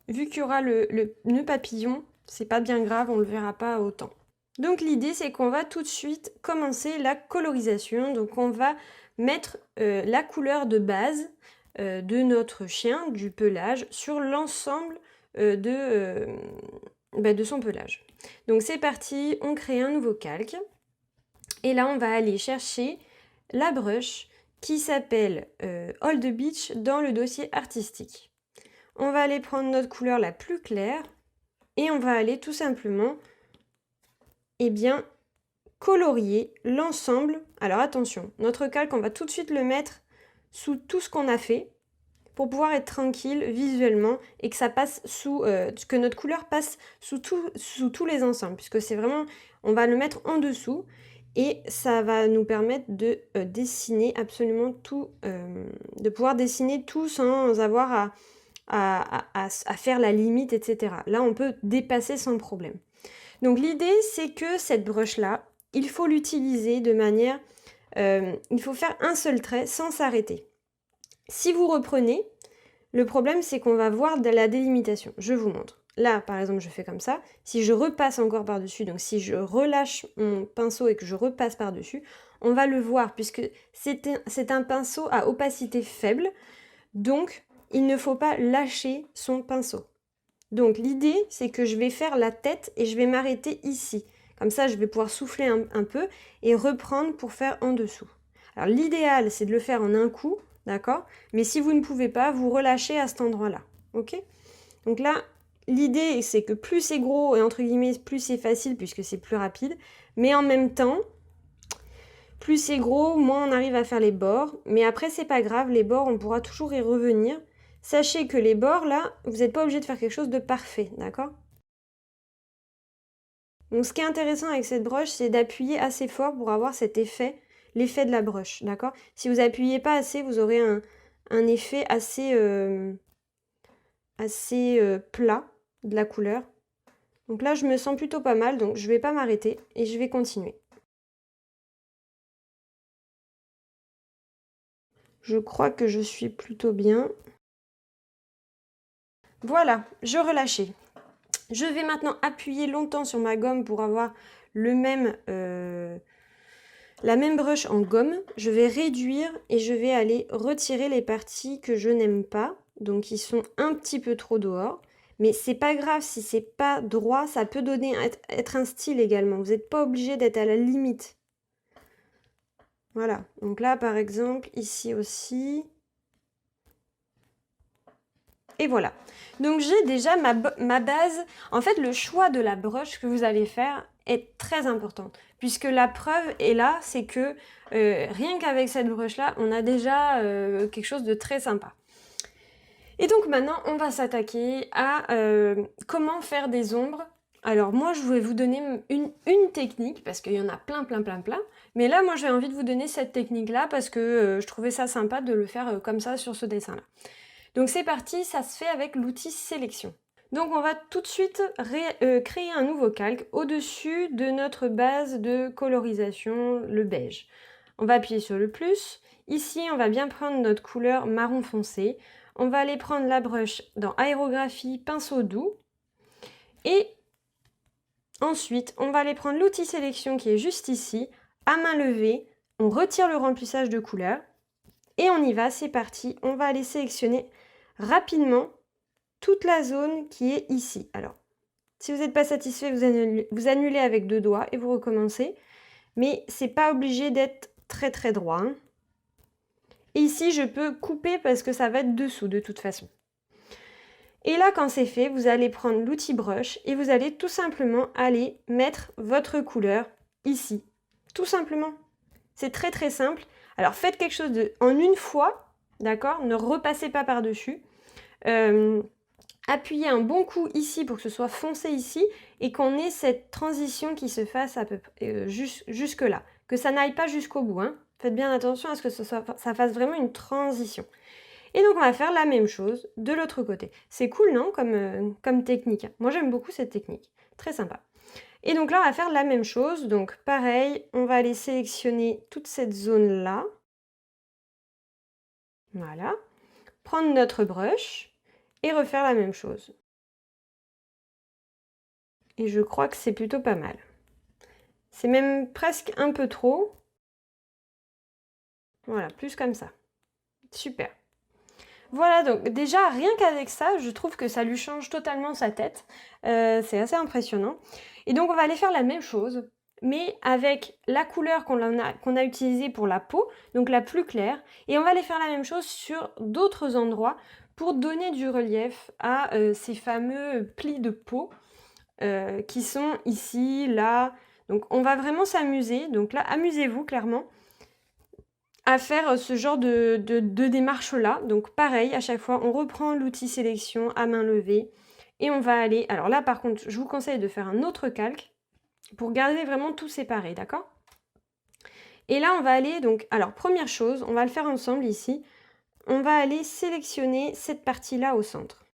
vu qu'il y aura le nœud papillon, c'est pas bien grave, on le verra pas autant. Donc l'idée c'est qu'on va tout de suite commencer la colorisation, donc on va mettre la couleur de base de notre chien, du pelage, sur l'ensemble de son pelage. Donc c'est parti, on crée un nouveau calque. Et là, on va aller chercher la brush qui s'appelle Old Beach dans le dossier artistique. On va aller prendre notre couleur la plus claire et on va aller tout simplement colorier l'ensemble. Alors attention, notre calque, on va tout de suite le mettre sous tout ce qu'on a fait pour pouvoir être tranquille visuellement et que ça passe que notre couleur passe sous tous les ensembles, puisque c'est vraiment, on va le mettre en dessous et ça va nous permettre de dessiner absolument tout, de pouvoir dessiner tout sans avoir à faire la limite, etc. Là, on peut dépasser sans problème. Donc l'idée, c'est que cette brush-là, il faut l'utiliser de manière, il faut faire un seul trait sans s'arrêter. Si vous reprenez, le problème c'est qu'on va voir de la délimitation. Je vous montre. Là, par exemple, je fais comme ça. Si je repasse encore par-dessus, donc si je relâche mon pinceau et que je repasse par-dessus, on va le voir puisque c'est un pinceau à opacité faible. Donc, il ne faut pas lâcher son pinceau. Donc, l'idée, c'est que je vais faire la tête et je vais m'arrêter ici. Comme ça, je vais pouvoir souffler un peu et reprendre pour faire en dessous. Alors, l'idéal, c'est de le faire en un coup. D'accord? Mais si vous ne pouvez pas, vous relâchez à cet endroit-là. Ok? Donc là, l'idée, c'est que plus c'est gros, et entre guillemets, plus c'est facile, puisque c'est plus rapide. Mais en même temps, plus c'est gros, moins on arrive à faire les bords. Mais après, c'est pas grave, les bords, on pourra toujours y revenir. Sachez que les bords, là, vous n'êtes pas obligé de faire quelque chose de parfait. D'accord? Donc ce qui est intéressant avec cette broche, c'est d'appuyer assez fort pour avoir cet effet, l'effet de la broche, d'accord? Si vous appuyez pas assez, vous aurez un effet assez, plat de la couleur. Donc là, je me sens plutôt pas mal, donc je vais pas m'arrêter et je vais continuer. Je crois que je suis plutôt bien. Voilà, je relâchais. Je vais maintenant appuyer longtemps sur ma gomme pour avoir la même brush en gomme. Je vais réduire et je vais aller retirer les parties que je n'aime pas, donc qui sont un petit peu trop dehors. Mais c'est pas grave si c'est pas droit, ça peut être un style également. Vous n'êtes pas obligé d'être à la limite. Voilà, donc là par exemple, ici aussi. Et voilà. Donc j'ai déjà ma base. En fait, le choix de la broche que vous allez faire est très important. Puisque la preuve est là, c'est que rien qu'avec cette broche-là, on a déjà quelque chose de très sympa. Et donc maintenant, on va s'attaquer à comment faire des ombres. Alors moi, je vais vous donner une technique, parce qu'il y en a plein. Mais là, moi, j'ai envie de vous donner cette technique-là, parce que je trouvais ça sympa de le faire comme ça sur ce dessin-là. Donc c'est parti, ça se fait avec l'outil sélection. Donc on va tout de suite créer un nouveau calque au-dessus de notre base de colorisation, le beige. On va appuyer sur le plus. Ici, on va bien prendre notre couleur marron foncé. On va aller prendre la brush dans aérographie, pinceau doux. Et ensuite, on va aller prendre l'outil sélection qui est juste ici. À main levée, on retire le remplissage de couleur. Et on y va, c'est parti. On va aller sélectionner rapidement toute la zone qui est ici. Alors, si vous n'êtes pas satisfait, vous annulez avec 2 doigts et vous recommencez. Mais c'est pas obligé d'être très droit. Hein. Et ici, je peux couper parce que ça va être dessous de toute façon. Et là, quand c'est fait, vous allez prendre l'outil brush et vous allez tout simplement aller mettre votre couleur ici. Tout simplement. C'est très simple. Alors, faites quelque chose en une fois, d'accord? Ne repassez pas par-dessus. Appuyez un bon coup ici pour que ce soit foncé ici et qu'on ait cette transition qui se fasse à peu près jusque là. Que ça n'aille pas jusqu'au bout. Hein. Faites bien attention à ce que ça fasse vraiment une transition. Et donc on va faire la même chose de l'autre côté. C'est cool, non, comme technique. Moi j'aime beaucoup cette technique, très sympa. Et donc là on va faire la même chose, donc pareil, on va aller sélectionner toute cette zone-là. Voilà. Prendre notre brush et refaire la même chose. Et je crois que c'est plutôt pas mal. C'est même presque un peu trop. Voilà, plus comme ça. Super. Voilà, donc déjà, rien qu'avec ça, je trouve que ça lui change totalement sa tête. C'est assez impressionnant. Et donc, on va aller faire la même chose, mais avec la couleur qu'on a utilisée pour la peau, donc la plus claire. Et on va aller faire la même chose sur d'autres endroits pour donner du relief à ces fameux plis de peau qui sont ici, là. Donc, on va vraiment s'amuser. Donc là, amusez-vous clairement à faire ce genre de démarche-là. Donc pareil, à chaque fois, on reprend l'outil sélection à main levée et on va aller... Alors là, par contre, je vous conseille de faire un autre calque pour garder vraiment tout séparé, d'accord? Et là, on va aller donc... Alors, première chose, on va le faire ensemble ici. On va aller sélectionner cette partie-là au centre.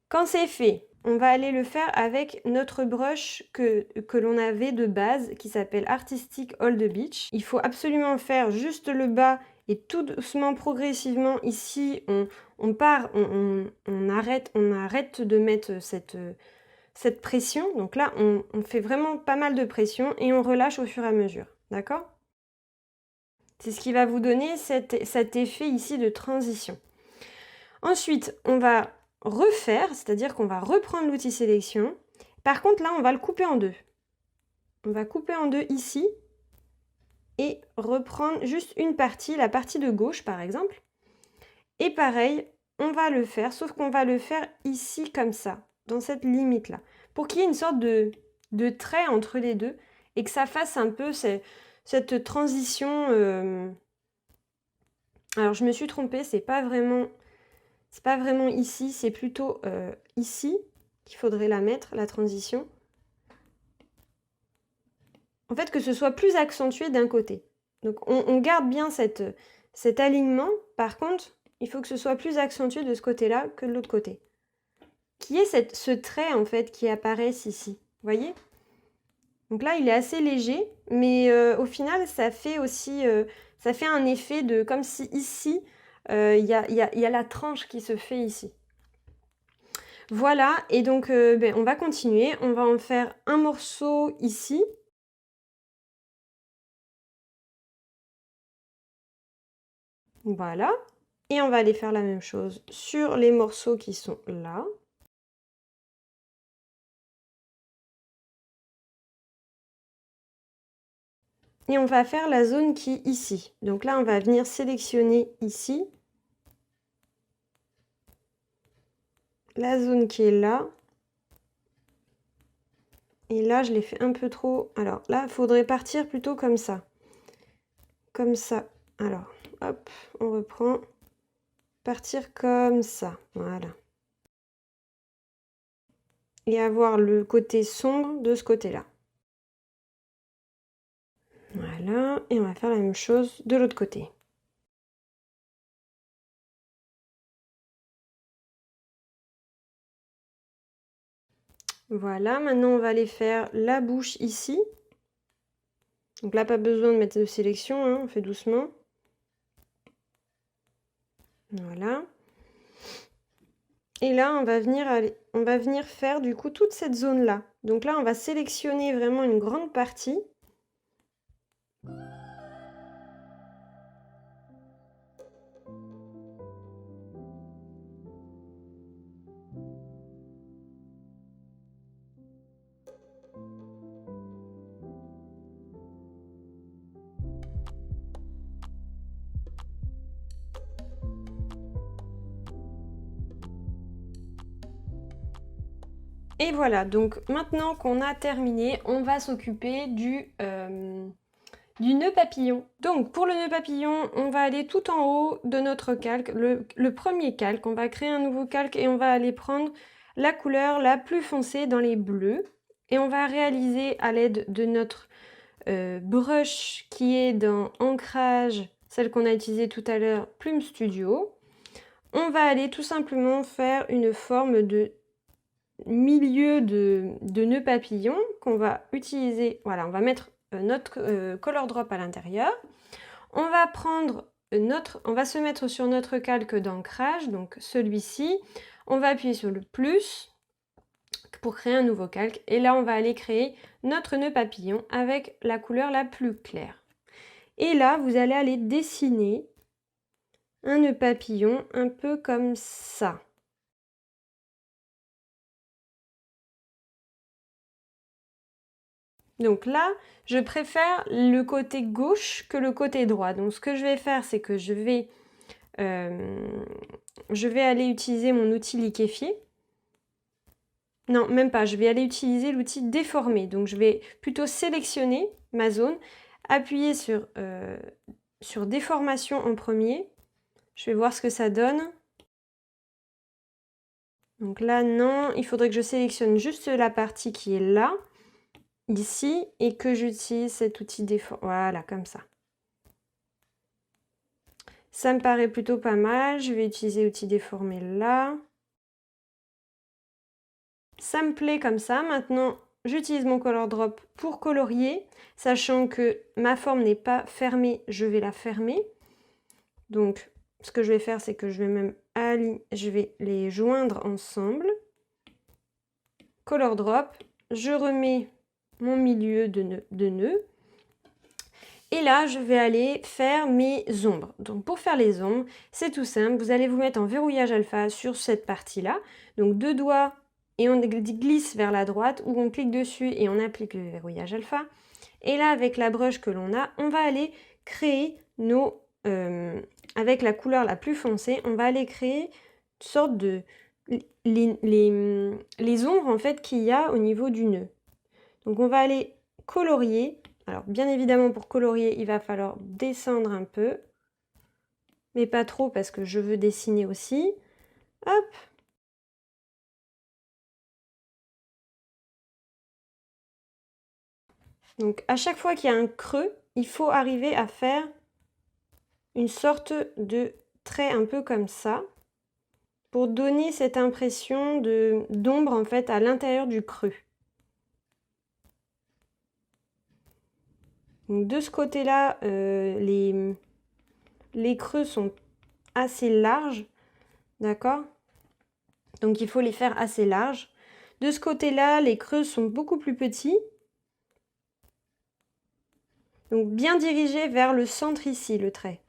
Quand c'est fait, on va aller le faire avec notre brush que l'on avait de base qui s'appelle Artistic Old Beach. Il faut absolument faire juste le bas et tout doucement, progressivement, ici, on arrête de mettre cette pression. Donc là, on fait vraiment pas mal de pression et on relâche au fur et à mesure. D'accord? C'est ce qui va vous donner cet effet ici de transition. Ensuite, on va refaire, c'est-à-dire qu'on va reprendre l'outil sélection. Par contre, là, on va le couper en deux. On va couper en deux ici et reprendre juste une partie, la partie de gauche par exemple. Et pareil, on va le faire, sauf qu'on va le faire ici comme ça, dans cette limite-là, pour qu'il y ait une sorte de trait entre les deux et que ça fasse un peu cette transition. Alors, je me suis trompée, c'est pas vraiment ici, c'est plutôt ici qu'il faudrait la mettre, la transition. En fait, que ce soit plus accentué d'un côté. Donc, on garde bien cet alignement. Par contre, il faut que ce soit plus accentué de ce côté-là que de l'autre côté. Qui est ce trait, en fait, qui apparaisse ici. Vous voyez? Donc là, il est assez léger, mais au final, ça fait aussi... ça fait un effet de... Comme si ici, il y a la tranche qui se fait ici. Voilà, et donc on va continuer. On va en faire un morceau ici. Voilà. Et on va aller faire la même chose sur les morceaux qui sont là. Et on va faire la zone qui est ici. Donc là, on va venir sélectionner ici. La zone qui est là. Et là, je l'ai fait un peu trop. Alors là, il faudrait partir plutôt comme ça. Comme ça. Alors, hop, on reprend. Partir comme ça. Voilà. Et avoir le côté sombre de ce côté-là. Voilà, et on va faire la même chose de l'autre côté. Voilà, maintenant on va aller faire la bouche ici. Donc là, pas besoin de mettre de sélection, hein, on fait doucement. Voilà. Et là, on va venir faire du coup toute cette zone-là. Donc là, on va sélectionner vraiment une grande partie. Et voilà, donc maintenant qu'on a terminé, on va s'occuper du nœud papillon. Donc pour le nœud papillon, on va aller tout en haut de notre calque, le premier calque. On va créer un nouveau calque et on va aller prendre la couleur la plus foncée dans les bleus. Et on va réaliser à l'aide de notre brush qui est dans ancrage celle qu'on a utilisée tout à l'heure, Plume Studio. On va aller tout simplement faire une forme de milieu de nœud papillon qu'on va utiliser. Voilà, on va mettre notre color drop à l'intérieur. On va prendre on va se mettre sur notre calque d'ancrage, donc celui-ci. On va appuyer sur le plus pour créer un nouveau calque. Et là, on va aller créer notre nœud papillon avec la couleur la plus claire. Et là, vous allez aller dessiner un nœud papillon un peu comme ça. Donc là, je préfère le côté gauche que le côté droit. Donc ce que je vais faire, c'est que je vais aller utiliser mon outil liquéfié. Non, même pas, je vais aller utiliser l'outil déformer. Donc je vais plutôt sélectionner ma zone, appuyer sur déformation en premier. Je vais voir ce que ça donne. Donc là, non, il faudrait que je sélectionne juste la partie qui est là, ici, et que j'utilise cet outil déformer. Voilà, comme ça. Ça me paraît plutôt pas mal. Je vais utiliser l'outil déformer là. Ça me plaît comme ça. Maintenant, j'utilise mon color drop pour colorier. Sachant que ma forme n'est pas fermée, je vais la fermer. Donc, ce que je vais faire, c'est que je vais les joindre ensemble. Color drop. Je remets mon milieu de nœud. Et là, je vais aller faire mes ombres. Donc pour faire les ombres, c'est tout simple. Vous allez vous mettre en verrouillage alpha sur cette partie-là. Donc 2 doigts et on glisse vers la droite ou on clique dessus et on applique le verrouillage alpha. Et là, avec la brush que l'on a, on va aller créer nos... avec la couleur la plus foncée, on va aller créer une sorte de... les ombres en fait qu'il y a au niveau du nœud. Donc on va aller colorier. Alors bien évidemment pour colorier il va falloir descendre un peu, mais pas trop parce que je veux dessiner aussi. Hop. Donc à chaque fois qu'il y a un creux, il faut arriver à faire une sorte de trait un peu comme ça pour donner cette impression d'ombre en fait à l'intérieur du creux. Donc de ce côté-là, les creux sont assez larges, d'accord? Donc il faut les faire assez larges. De ce côté-là, les creux sont beaucoup plus petits. Donc bien dirigé vers le centre ici, le trait.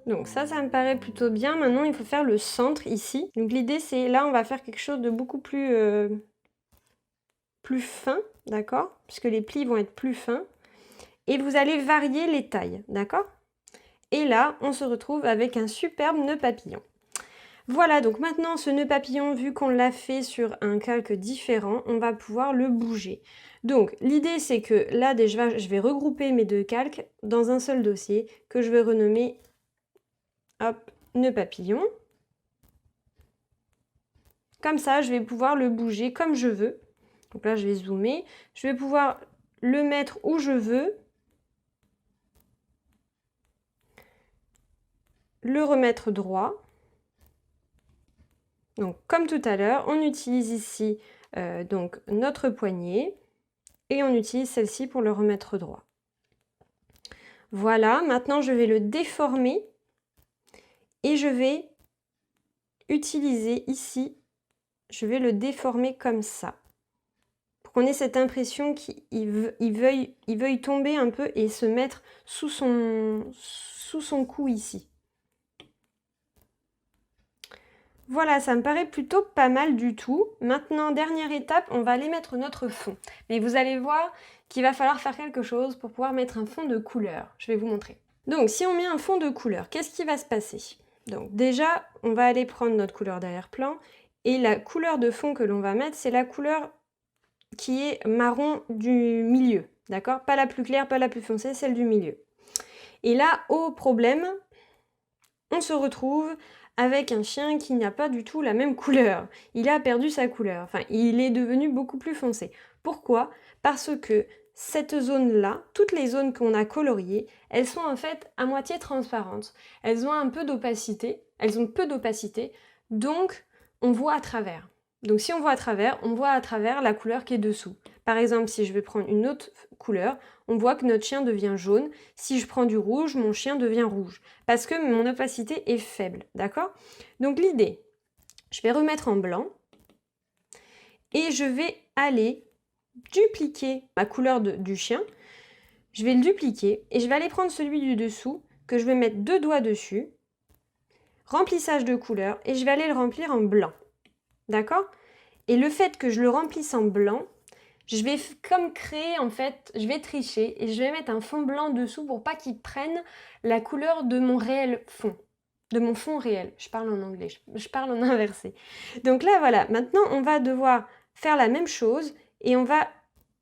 Donc ça me paraît plutôt bien. Maintenant, il faut faire le centre ici. Donc l'idée, c'est là, on va faire quelque chose de beaucoup plus fin, d'accord? Puisque les plis vont être plus fins. Et vous allez varier les tailles, d'accord? Et là, on se retrouve avec un superbe nœud papillon. Voilà, donc maintenant, ce nœud papillon, vu qu'on l'a fait sur un calque différent, on va pouvoir le bouger. Donc, l'idée, c'est que là, déjà, je vais regrouper mes deux calques dans un seul dossier que je vais renommer, hop, nœud papillon. Comme ça, je vais pouvoir le bouger comme je veux. Donc là, je vais zoomer. Je vais pouvoir le mettre où je veux. Le remettre droit. Donc comme tout à l'heure, on utilise ici donc notre poignée et on utilise celle-ci pour le remettre droit. Voilà, maintenant je vais le déformer et je vais utiliser ici, je vais le déformer comme ça. Pour qu'on ait cette impression qu'il veuille tomber un peu et se mettre sous son cou ici. Voilà, ça me paraît plutôt pas mal du tout. Maintenant, dernière étape, on va aller mettre notre fond. Mais vous allez voir qu'il va falloir faire quelque chose pour pouvoir mettre un fond de couleur. Je vais vous montrer. Donc, si on met un fond de couleur, qu'est-ce qui va se passer? Donc déjà, on va aller prendre notre couleur d'arrière-plan. Et la couleur de fond que l'on va mettre, c'est la couleur qui est marron du milieu. D'accord? Pas la plus claire, pas la plus foncée, celle du milieu. Et là, au problème, on se retrouve avec un chien qui n'a pas du tout la même couleur. Il a perdu sa couleur, enfin il est devenu beaucoup plus foncé. Pourquoi? Parce que cette zone-là, toutes les zones qu'on a coloriées, elles sont en fait à moitié transparentes. Elles ont un peu d'opacité, elles ont peu d'opacité, donc on voit à travers. Donc si on voit à travers la couleur qui est dessous. Par exemple, si je vais prendre une autre couleur, on voit que notre chien devient jaune. Si je prends du rouge, mon chien devient rouge. Parce que mon opacité est faible, d'accord? Donc l'idée, je vais remettre en blanc et je vais aller dupliquer ma couleur du chien. Je vais le dupliquer et je vais aller prendre celui du dessous que je vais mettre 2 doigts dessus. Remplissage de couleur et je vais aller le remplir en blanc. D'accord? Et le fait que je le remplisse en blanc, je vais comme créer en fait, je vais tricher et je vais mettre un fond blanc dessous pour pas qu'il prenne la couleur de mon réel fond, de mon fond réel. Je parle en anglais, je parle en inversé. Donc là voilà, maintenant on va devoir faire la même chose et on va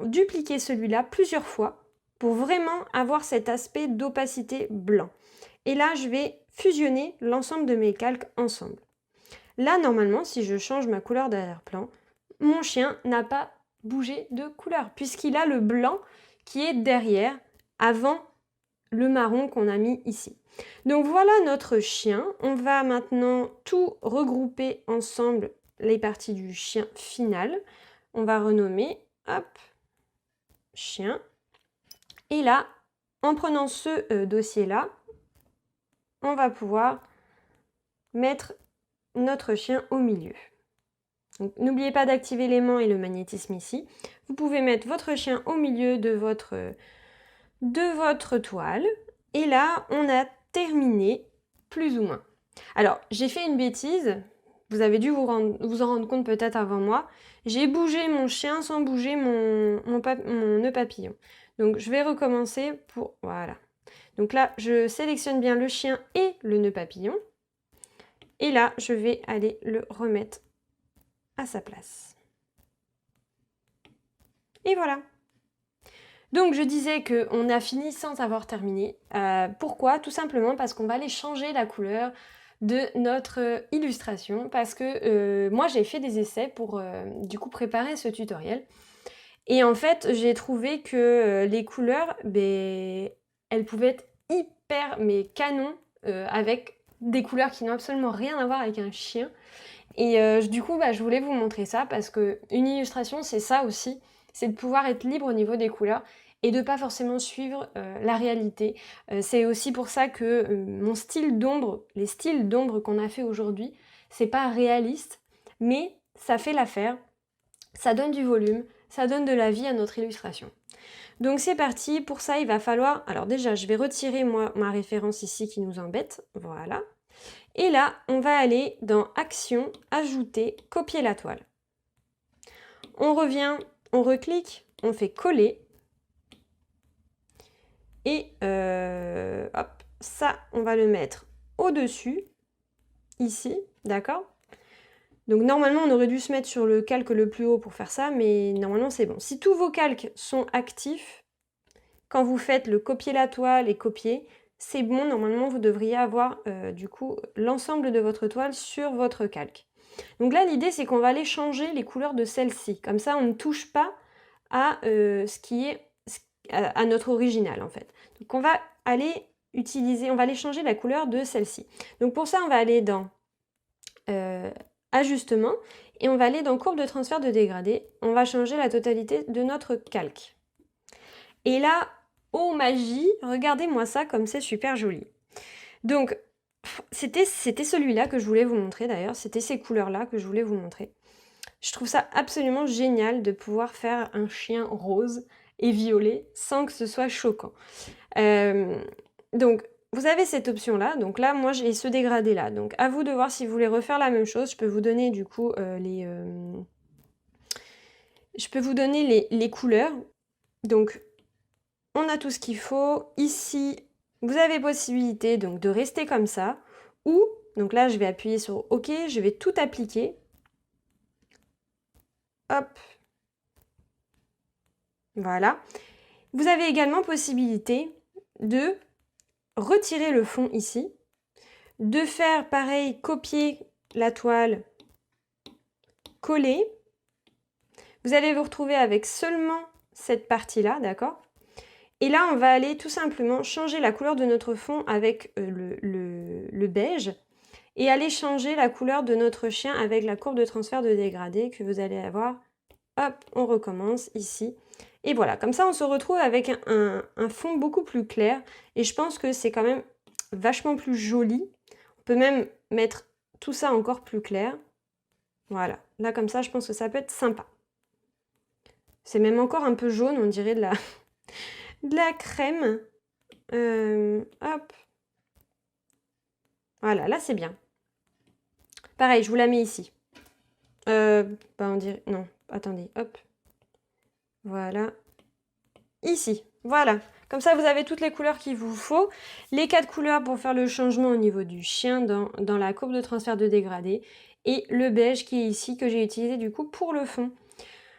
dupliquer celui-là plusieurs fois pour vraiment avoir cet aspect d'opacité blanc. Et là je vais fusionner l'ensemble de mes calques ensemble. Là normalement si je change ma couleur d'arrière-plan, mon chien n'a pas bougé de couleur puisqu'il a le blanc qui est derrière avant le marron qu'on a mis ici. Donc voilà notre chien. On va maintenant tout regrouper ensemble, les parties du chien final. On va renommer, hop, chien. Et là, en prenant ce dossier-là, on va pouvoir mettre notre chien au milieu. N'oubliez pas d'activer l'aimant et le magnétisme ici. Vous pouvez mettre votre chien au milieu de votre toile. Et là, on a terminé, plus ou moins. Alors, j'ai fait une bêtise. Vous avez dû vous en rendre compte peut-être avant moi. J'ai bougé mon chien sans bouger mon nœud papillon. Donc, je vais recommencer pour... Voilà. Donc là, je sélectionne bien le chien et le nœud papillon. Et là, je vais aller le remettre à sa place. Et voilà. Donc je disais qu'on a fini sans avoir terminé. Pourquoi? Tout simplement parce qu'on va aller changer la couleur de notre illustration parce que moi j'ai fait des essais pour du coup préparer ce tutoriel. Et en fait j'ai trouvé que les couleurs, elles pouvaient être hyper canon avec des couleurs qui n'ont absolument rien à voir avec un chien. Et du coup, je voulais vous montrer ça parce qu'une illustration, c'est ça aussi, c'est de pouvoir être libre au niveau des couleurs et de pas forcément suivre la réalité. C'est aussi pour ça que mon style d'ombre, les styles d'ombre qu'on a fait aujourd'hui, c'est pas réaliste, mais ça fait l'affaire, ça donne du volume, ça donne de la vie à notre illustration. Donc c'est parti, pour ça il va falloir... Alors déjà, je vais retirer moi ma référence ici qui nous embête, voilà. Et là, on va aller dans Action, Ajouter, Copier la toile. On revient, on reclique, on fait Coller. Et hop, ça, on va le mettre au-dessus, ici, d'accord? Donc normalement, on aurait dû se mettre sur le calque le plus haut pour faire ça, mais normalement, c'est bon. Si tous vos calques sont actifs, quand vous faites le copier la toile et copier, c'est bon, normalement vous devriez avoir du coup l'ensemble de votre toile sur votre calque. Donc là l'idée c'est qu'on va aller changer les couleurs de celle-ci, comme ça on ne touche pas à ce qui est à notre original en fait. Donc on va aller utiliser, on va aller changer la couleur de celle-ci. Donc pour ça on va aller dans Ajustement et on va aller dans Courbe de transfert de dégradé, on va changer la totalité de notre calque. Et là, oh magie, regardez-moi ça comme c'est super joli. Donc, c'était celui-là que je voulais vous montrer d'ailleurs, c'était ces couleurs-là que je voulais vous montrer. Je trouve ça absolument génial de pouvoir faire un chien rose et violet sans que ce soit choquant. Donc, vous avez cette option-là. Donc là, moi, j'ai ce dégradé-là. Donc, à vous de voir si vous voulez refaire la même chose. Je peux vous donner du coup les couleurs. Donc, on a tout ce qu'il faut. Ici, vous avez possibilité donc de rester comme ça. Ou, donc là, je vais appuyer sur OK, je vais tout appliquer. Hop. Voilà. Vous avez également possibilité de retirer le fond ici. de faire pareil, copier la toile, coller. Vous allez vous retrouver avec seulement cette partie-là, d'accord? Et là, on va aller tout simplement changer la couleur de notre fond avec le beige et aller changer la couleur de notre chien avec la courbe de transfert de dégradé que vous allez avoir. Hop, on recommence ici. Et voilà, comme ça, on se retrouve avec un fond beaucoup plus clair. Et je pense que c'est quand même vachement plus joli. On peut même mettre tout ça encore plus clair. Voilà, là comme ça, je pense que ça peut être sympa. C'est même encore un peu jaune, on dirait de la crème. Hop. Voilà, là c'est bien. Pareil, je vous la mets ici. On dirait... Non, attendez, hop. Voilà. Ici, voilà. Comme ça, vous avez toutes les couleurs qu'il vous faut. Les 4 couleurs pour faire le changement au niveau du chien dans la courbe de transfert de dégradé. Et le beige qui est ici, que j'ai utilisé du coup pour le fond.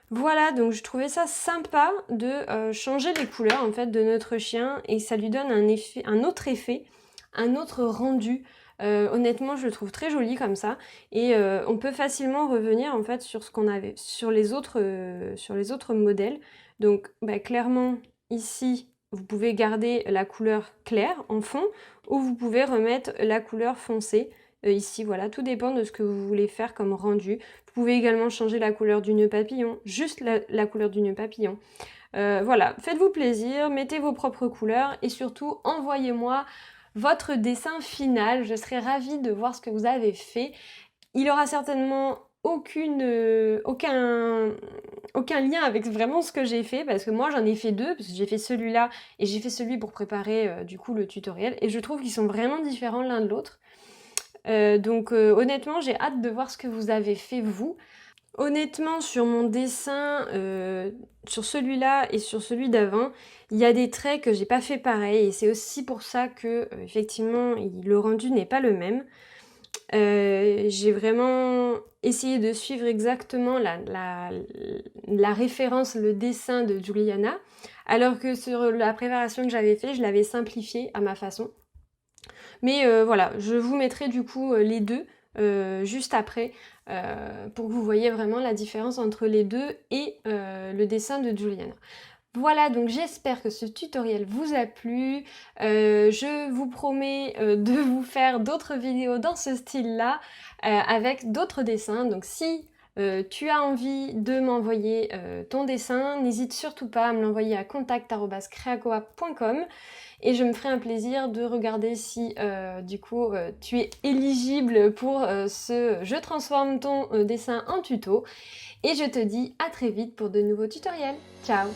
Voilà, donc je trouvais ça sympa de changer les couleurs en fait de notre chien. Et ça lui donne un autre effet, un autre rendu. Honnêtement, je le trouve très joli comme ça. Et on peut facilement revenir en fait sur ce qu'on avait, sur les autres modèles. Donc clairement, ici, vous pouvez garder la couleur claire en fond ou vous pouvez remettre la couleur foncée. Ici, voilà, tout dépend de ce que vous voulez faire comme rendu. Vous pouvez également changer la couleur du nœud papillon, juste la couleur du nœud papillon. Voilà, faites-vous plaisir, mettez vos propres couleurs et surtout, envoyez-moi votre dessin final. Je serai ravie de voir ce que vous avez fait. Il aura certainement aucun lien avec vraiment ce que j'ai fait, parce que moi j'en ai fait 2, parce que j'ai fait celui-là et j'ai fait celui pour préparer du coup le tutoriel, et je trouve qu'ils sont vraiment différents l'un de l'autre. Donc honnêtement, j'ai hâte de voir ce que vous avez fait vous. Honnêtement, sur mon dessin, sur celui-là et sur celui d'avant, il y a des traits que j'ai pas fait pareil, et c'est aussi pour ça que effectivement le rendu n'est pas le même. J'ai vraiment essayé de suivre exactement la référence, le dessin de Juliana, alors que sur la préparation que j'avais fait, je l'avais simplifié à ma façon. Mais voilà, je vous mettrai du coup les deux juste après pour que vous voyez vraiment la différence entre les deux et le dessin de Juliana. Voilà, donc j'espère que ce tutoriel vous a plu. Je vous promets de vous faire d'autres vidéos dans ce style-là avec d'autres dessins. Donc si tu as envie de m'envoyer ton dessin, n'hésite surtout pas à me l'envoyer à contact@creacoa.com et je me ferai un plaisir de regarder si du coup tu es éligible pour ce Je transforme ton dessin en tuto. Et je te dis à très vite pour de nouveaux tutoriels. Ciao!